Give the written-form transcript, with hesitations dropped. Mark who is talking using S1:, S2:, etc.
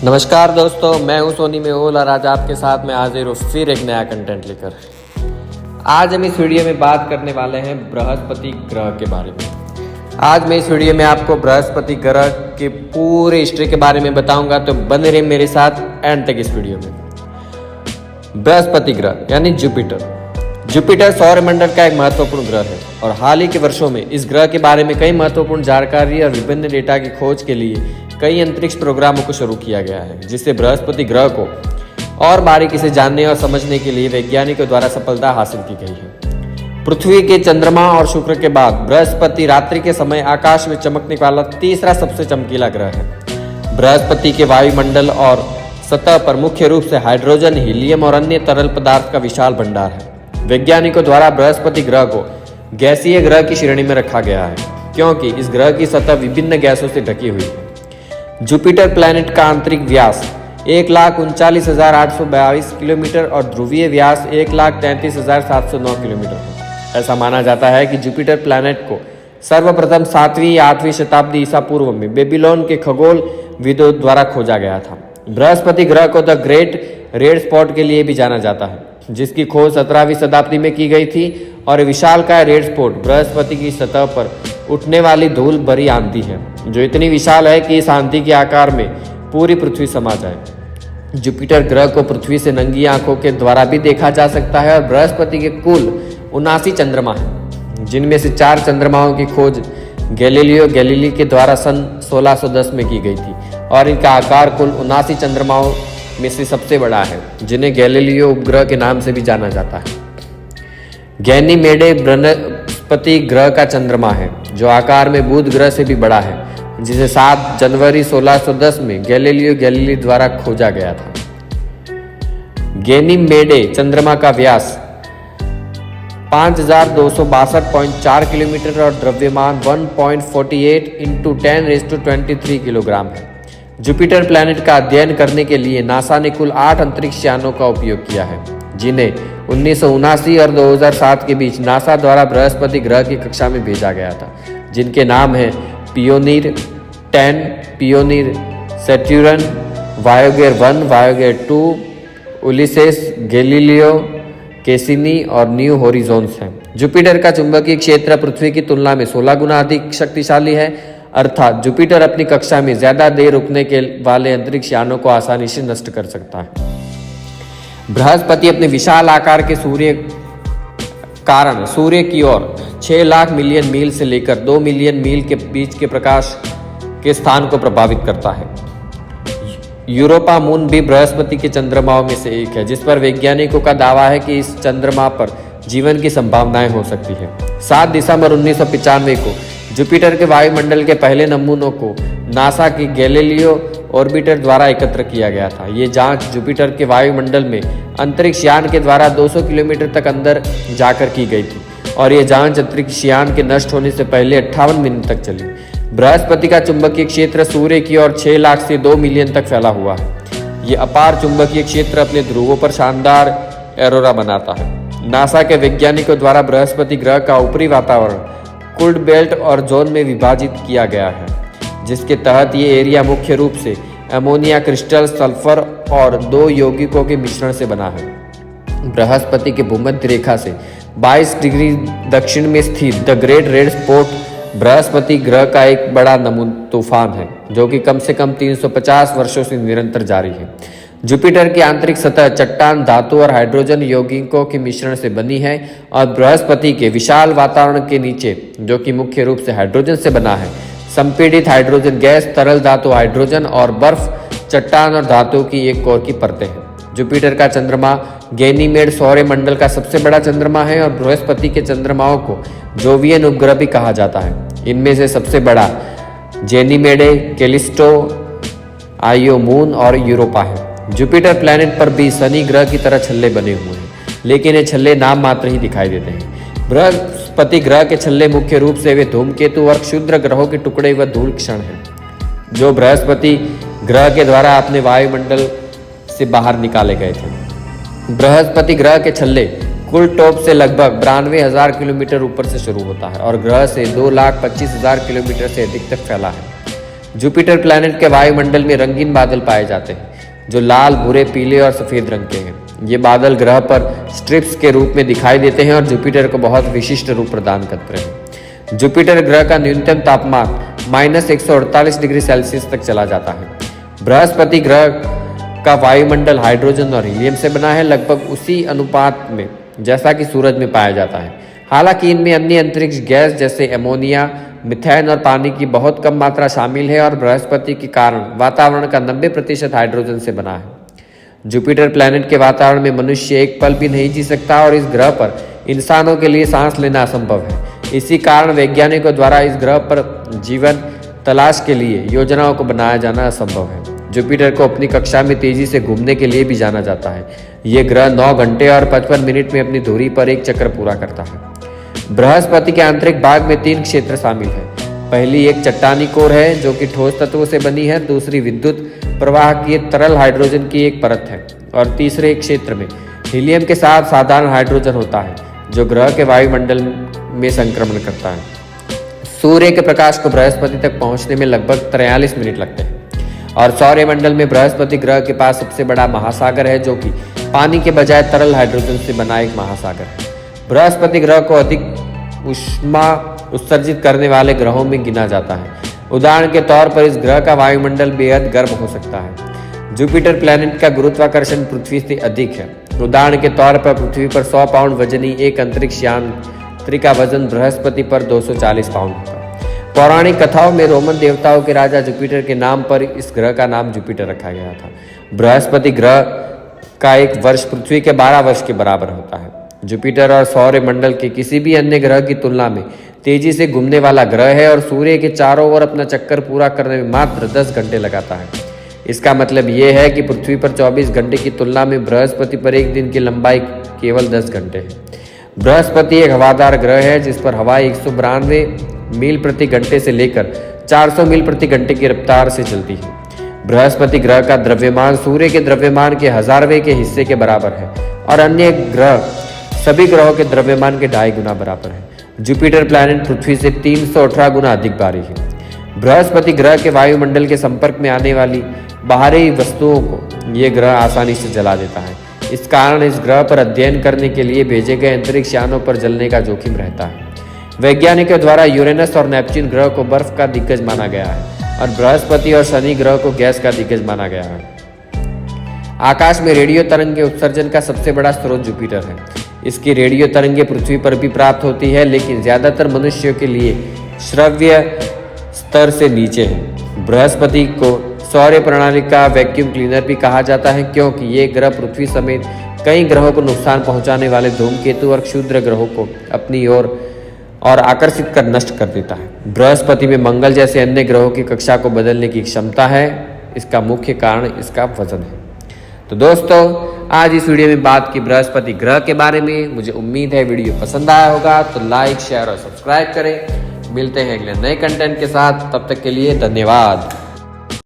S1: नमस्कार दोस्तों, मैं हूं सोनी मेहुल और आज आपके साथ में हाजिर हूं फिर एक नया कंटेंट लेकर। आज हम इस वीडियो में बात करने वाले हैं बृहस्पति ग्रह के बारे में। आज मैं इस वीडियो में आपको बृहस्पति ग्रह के पूरे हिस्ट्री के बारे में बताऊंगा, तो बने रहिए मेरे साथ एंड तक इस वीडियो में। बृहस्पति ग्रह यानी जुपिटर सौरमंडल का एक महत्वपूर्ण ग्रह है और हाल ही के वर्षों में इस ग्रह के बारे में कई महत्वपूर्ण जानकारी और विभिन्न डेटा की खोज के लिए कई अंतरिक्ष प्रोग्रामों को शुरू किया गया है, जिससे बृहस्पति ग्रह को और बारीकी से जानने और समझने के लिए वैज्ञानिकों द्वारा सफलता हासिल की गई है। पृथ्वी के चंद्रमा और शुक्र के बाद बृहस्पति रात्रि के समय आकाश में चमकने वाला तीसरा सबसे चमकीला ग्रह है। बृहस्पति के वायुमंडल और सतह पर मुख्य रूप से हाइड्रोजन, हीलियम और अन्य तरल पदार्थ का विशाल भंडार है। वैज्ञानिकों द्वारा बृहस्पति ग्रह को गैसीय ग्रह की श्रेणी में रखा गया है, क्योंकि इस ग्रह की सतह विभिन्न गैसों से ढकी हुई है। जुपिटर प्लैनेट का आंतरिक व्यास 1,39,822 किलोमीटर और ध्रुवीय व्यास 1,33,709 किलोमीटर है। ऐसा माना जाता है कि जुपिटर प्लैनेट को सर्वप्रथम 7वीं या 8वीं शताब्दी ईसा पूर्व में बेबीलोन के खगोल विदों द्वारा खोजा गया था। बृहस्पति ग्रह को द ग्रेट रेड स्पॉट के लिए भी जाना जाता है, जिसकी खोज 17वीं शताब्दी में की गई थी और विशालकाय रेड स्पॉट बृहस्पति की सतह पर उठने वाली धूल भरी आंधी है, जो इतनी विशाल है कि इस आंधी के आकार में पूरी पृथ्वी समा जाए। जुपिटर ग्रह को पृथ्वी से नंगी आंखों के द्वारा भी देखा जा सकता है और बृहस्पति के कुल 79 चंद्रमा हैं, जिनमें से 4 चंद्रमाओं की खोज गैलीलियो गैलीली के द्वारा सन 1610 में की गई थी और इनका आकार कुल 79 चंद्रमाओं में से सबसे बड़ा है, जिन्हें गैलीलियो उपग्रह के नाम से भी जाना जाता है। गैनीमेडे बृहस्पति ग्रह का चंद्रमा है, जो आकार में बुध ग्रह से भी बड़ा है, जिसे 7 जनवरी 1610 में गैलीलियो गैलीली द्वारा खोजा गया था। गैनीमेडे चंद्रमा का व्यास 5,262.4 किलोमीटर और द्रव्यमान 1.48 × 10⁻23 किलोग्राम है। जुपिटर प्लैनेट का अध्ययन करने के लिए नासा ने कुल 8 अंतरिक्ष यानों का उपयोग किया है, जिन्हें 1979 और 2007 के बीच नासा द्वारा बृहस्पति ग्रह की कक्षा में भेजा गया था, जिनके नाम हैं Pioneer 10, Pioneer Saturn, Voyager 1, Voyager 2, Ulysses, Galileo, Cassini और न्यू होरिजोन्स हैं। जुपिटर का चुंबकीय क्षेत्र पृथ्वी की तुलना में 16 गुना अधिक शक्तिशाली है, अर्थात जुपिटर अपनी कक्षा में ज्यादा देर रुकने के वाले अंतरिक्ष यानों को आसानी से नष्ट कर सकता है। बृहस्पति अपने विशाल आकार के कारण सूर्य की ओर 6 लाख मिलियन मील से लेकर 2 मिलियन मील के बीच के प्रकाश के स्थान को प्रभावित करता है। यूरोपा मून भी बृहस्पति के चंद्रमाओं में से एक है, जिस पर वैज्ञानिकों का दावा है कि इस चंद्रमा पर जीवन की संभावनाएं हो सकती है। 7 दिसंबर 1995 को जुपिटर के वायुमंडल के पहले नमूनों को नासा की गैलीलियो ऑर्बिटर द्वारा एकत्र किया गया था। ये जांच जुपिटर के वायुमंडल में अंतरिक्ष यान के द्वारा 200 किलोमीटर तक अंदर जाकर की गई थी और ये जांच अंतरिक्ष यान के नष्ट होने से पहले 58 मिनट तक चली। बृहस्पति का चुंबकीय क्षेत्र सूर्य की ओर 6 लाख से 2 मिलियन तक फैला हुआ है। ये अपार चुंबकीय क्षेत्र अपने ध्रुवों पर शानदार एरोरा बनाता है। नासा के वैज्ञानिकों द्वारा बृहस्पति ग्रह का ऊपरी वातावरण कोल्ड बेल्ट और जोन में विभाजित किया गया है, जिसके तहत ये एरिया मुख्य रूप से अमोनिया क्रिस्टल, सल्फर और 2 यौगिकों के मिश्रण से बना है। बृहस्पति के भूमध्य रेखा से 22 डिग्री दक्षिण में स्थित the great red spot Brihaspati ग्रह का एक बड़ा तूफान है, जो कि कम से कम 350 वर्षों से निरंतर जारी है। जुपिटर की आंतरिक सतह चट्टान, धातु और हाइड्रोजन यौगिकों के मिश्रण से बनी है और बृहस्पति के विशाल वातावरण के नीचे, जो कि मुख्य रूप से हाइड्रोजन से बना है, संपीड़ित हाइड्रोजन गैस, तरल धातु हाइड्रोजन और बर्फ, चट्टान और धातु की एक कोर की परतें हैं। जुपिटर का चंद्रमा गैनीमेड सौरमंडल का सबसे बड़ा चंद्रमा है और बृहस्पति के चंद्रमाओं को जोवियन उपग्रह भी कहा जाता है। इनमें से सबसे बड़ा गैनीमेडे, कैलिस्टो, आइयो मून और यूरोपा है। जुपिटर प्लैनेट पर भी शनि ग्रह की तरह छल्ले बने हुए हैं, लेकिन ये छल्ले नाम मात्र ही दिखाई देते हैं। बृहस्पति ग्रह के छल्ले मुख्य रूप से वे धूमकेतु और क्षुद्र ग्रहों के टुकड़े व धूल कण हैं, जो बृहस्पति ग्रह के द्वारा अपने वायुमंडल से बाहर निकाले गए थे। बृहस्पति ग्रह के छल्ले कुल टॉप से लगभग 92,000 किलोमीटर ऊपर से शुरू होता है और ग्रह से 2,25,000 किलोमीटर से अधिक तक फैला है। जुपिटर प्लैनेट के वायुमंडल में रंगीन बादल पाए जाते हैं जो लाल, भूरे, पीले और सफेद रंग के हैं। ये बादल ग्रह पर स्ट्रिप्स के रूप में दिखाई देते हैं और जुपिटर को बहुत विशिष्ट रूप प्रदान करते हैं। जुपिटर ग्रह का न्यूनतम तापमान -148 डिग्री सेल्सियस तक चला जाता है। बृहस्पति ग्रह का वायुमंडल हाइड्रोजन और हीलियम से बना है, लगभग उसी अनुपात में जैसा कि सूरज में पाया जाता है। हालांकि इनमें अन्य अंतरिक्ष गैस जैसे एमोनिया, मिथेन और पानी की बहुत कम मात्रा शामिल है और बृहस्पति के कारण वातावरण का 90% हाइड्रोजन से बना है। जुपिटर प्लैनेट के वातावरण में मनुष्य एक पल भी नहीं जी सकता और इस ग्रह पर इंसानों के लिए सांस लेना असंभव है। इसी कारण वैज्ञानिकों द्वारा इस ग्रह पर जीवन तलाश के लिए योजनाओं को बनाया जाना असंभव है। जुपिटर को अपनी कक्षा में तेजी से घूमने के लिए भी जाना जाता है। ये ग्रह 9 घंटे और 55 मिनट में अपनी धुरी पर एक चक्कर पूरा करता है। बृहस्पति के आंतरिक भाग में 3 क्षेत्र शामिल है। पहली एक चट्टानी कोर है जो कि ठोस तत्वों से बनी है, दूसरी विद्युत प्रवाह की तरल हाइड्रोजन की एक परत है और तीसरे क्षेत्र में हीलियम के साथ साधारण हाइड्रोजन होता है जो ग्रह के वायुमंडल में संक्रमण करता है। सूर्य के प्रकाश को बृहस्पति तक पहुंचने में लगभग 43 मिनट लगते हैं और सौरमंडल में बृहस्पति ग्रह के पास सबसे बड़ा महासागर है जो कि पानी के बजाय तरल हाइड्रोजन से बना एक महासागर है। बृहस्पति ग्रह को अधिक ऊष्मा उत्सर्जित करने वाले ग्रहों में गिना जाता है। उदाहरण के तौर पर इस ग्रह का वायुमंडल बेहद गर्म हो सकता है। जुपिटर प्लैनेट का गुरुत्वाकर्षण पृथ्वी से अधिक है। उदाहरण के तौर पर पृथ्वी पर 100 पाउंड वजनी एक अंतरिक्ष यात्री का वजन बृहस्पति पर 240 पाउंड होगा। पौराणिक कथाओं में रोमन देवताओं के राजा जुपिटर के नाम पर इस ग्रह का नाम जुपिटर रखा गया था। बृहस्पति ग्रह का एक वर्ष पृथ्वी के 12 वर्ष के बराबर होता है। जुपिटर और सौरमंडल के किसी भी अन्य ग्रह की तुलना में तेजी से घूमने वाला ग्रह है और सूर्य के चारों ओर अपना चक्कर पूरा करने में मात्र 10 घंटे लगाता है। इसका मतलब ये है कि पृथ्वी पर 24 घंटे की तुलना में बृहस्पति पर एक दिन की लंबाई केवल 10 घंटे है। बृहस्पति एक हवादार ग्रह है जिस पर हवा 192 मील प्रति घंटे से लेकर 400 मील प्रति घंटे की रफ्तार से चलती है। बृहस्पति ग्रह का द्रव्यमान सूर्य के द्रव्यमान के 1000वें के हिस्से के बराबर है और अन्य ग्रह सभी ग्रहों के द्रव्यमान के 2.5 गुना बराबर है। जुपिटर प्लैनेट पृथ्वी से 318 गुना अधिक भारी है। बृहस्पति ग्रह के वायुमंडल के संपर्क में आने वाली बाहरी वस्तुओं को ये ग्रह आसानी से जला देता है। इस कारण इस ग्रह पर अध्ययन करने के लिए भेजे गए अंतरिक्ष यानों पर जलने का जोखिम रहता है। वैज्ञानिकों द्वारा यूरेनस और नेपच्यून ग्रह को बर्फ का दिग्गज माना गया है और बृहस्पति और शनि ग्रह को गैस का दिग्गज माना गया है। आकाश में रेडियो तरंग के उत्सर्जन का सबसे बड़ा स्रोत जुपिटर है। इसकी रेडियो तरंगें पृथ्वी पर भी प्राप्त होती है लेकिन ज्यादातर मनुष्यों के लिए श्रव्य स्तर से नीचे है। बृहस्पति को सौर प्रणाली का वैक्यूम क्लीनर भी कहा जाता है क्योंकि ये ग्रह पृथ्वी समेत कई ग्रहों को नुकसान पहुंचाने वाले धूमकेतु और क्षुद्र ग्रहों को अपनी ओर और आकर्षित कर नष्ट कर देता है। बृहस्पति में मंगल जैसे अन्य ग्रहों की कक्षा को बदलने की क्षमता है। इसका मुख्य कारण इसका वजन है। तो दोस्तों, आज इस वीडियो में बात की बृहस्पति ग्रह के बारे में। मुझे उम्मीद है वीडियो पसंद आया होगा, तो लाइक, शेयर और सब्सक्राइब करें। मिलते हैं अगले नए कंटेंट के साथ, तब तक के लिए धन्यवाद।